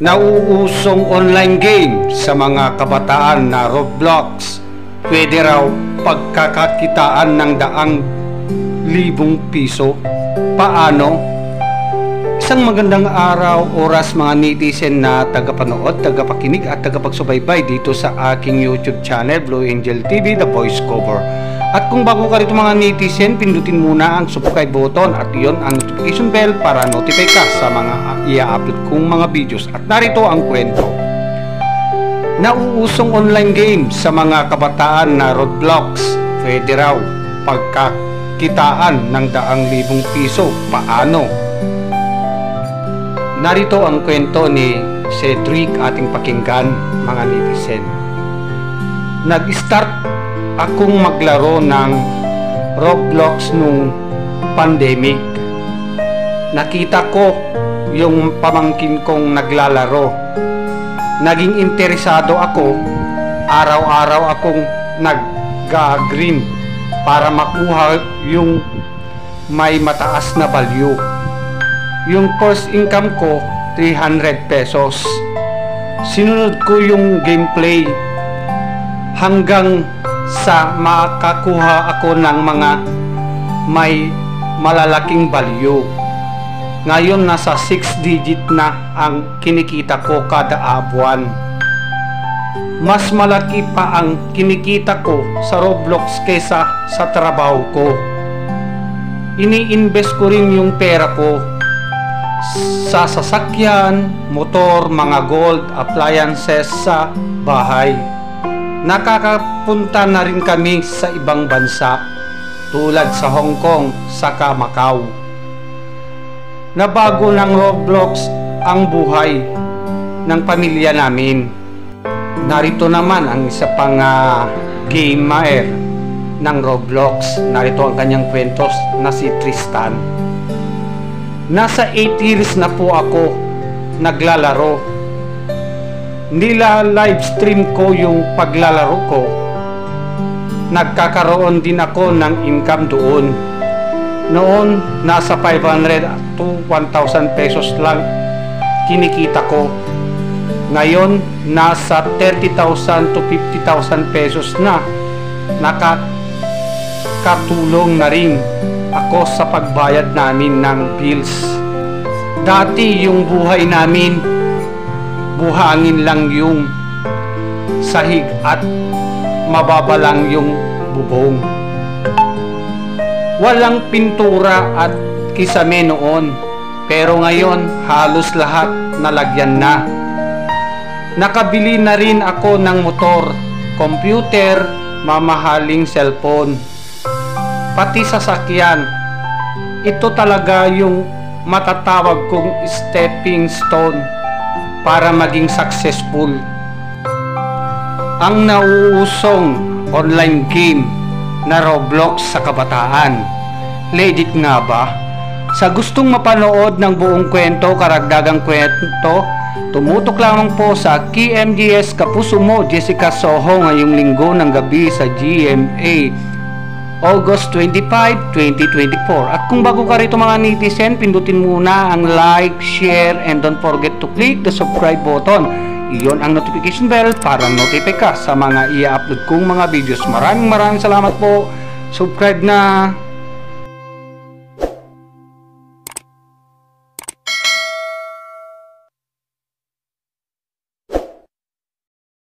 Nauusong online game sa mga kabataan na Roblox. Pwede raw pagkakakitaan ng daang libong piso. Paano? Isang magandang araw, oras mga netizen na tagapanood, tagapakinig at tagapagsubaybay dito sa aking YouTube channel, Blue Angel TV, The Voice Cover. At kung bago ka rito mga netizen, pindutin muna ang subscribe button at iyon ang notification bell para notify ka sa mga i-upload kong mga videos. At narito ang kwento. Nauusong online game sa mga kabataan na Roblox. Pwede raw pagkakitaan ng daang libong piso. Paano? Narito ang kwento ni Cedric, ating pakinggan mga netizen. Nag-start akong maglaro ng Roblox nung pandemic. Nakita ko yung pamangkin kong naglalaro. Naging interesado ako. Araw-araw akong nag-green para makuha yung may mataas na value. Yung first income ko 300 pesos. Sinunod ko yung gameplay hanggang sa makakuha ako ng mga may malalaking value. Ngayon nasa 6 digit na ang kinikita ko kada buwan. Mas malaki pa ang kinikita ko sa Roblox kaysa sa trabaho ko. Ini-invest ko rin yung pera ko sa sasakyan, motor, mga gold, appliances sa bahay. Nakakapunta na rin kami sa ibang bansa tulad sa Hong Kong saka Macau. Nabago ng Roblox ang buhay ng pamilya namin. Narito naman ang isa pang gamer ng Roblox. Narito ang kanyang kwentos na si Tristan. Nasa 8 years na po ako naglalaro. Nila live stream ko yung paglalaro ko. Nagkakaroon din ako ng income doon. Noon nasa 500 to 1,000 pesos lang kinikita ko. Ngayon nasa 30,000 to 50,000 pesos na. Nakakatulong na rin ako sa pagbayad namin ng bills. Dati yung buhay namin buhangin lang yung sahig at mababa lang yung bubong. Walang pintura at kisame noon, pero ngayon halos lahat nalagyan na. Nakabili na rin ako ng motor, computer, mamahaling cellphone, pati sasakyan. Ito talaga yung matatawag kong stepping stone para maging successful. Ang nauusong online game na Roblox sa kabataan. Legit nga ba? Sa gustong mapanood ng buong kwento, karagdagang kwento, tumutok lamang po sa KMGS Kapuso Mo Jessica Soho ngayong linggo ng gabi sa GMA August 25, 2024. At kung bago ka rito mga netizen, pindutin muna ang like, share, and don't forget to click the subscribe button. Iyon ang notification bell para notify ka sa mga i-upload kong mga videos. Maraming salamat po. Subscribe na!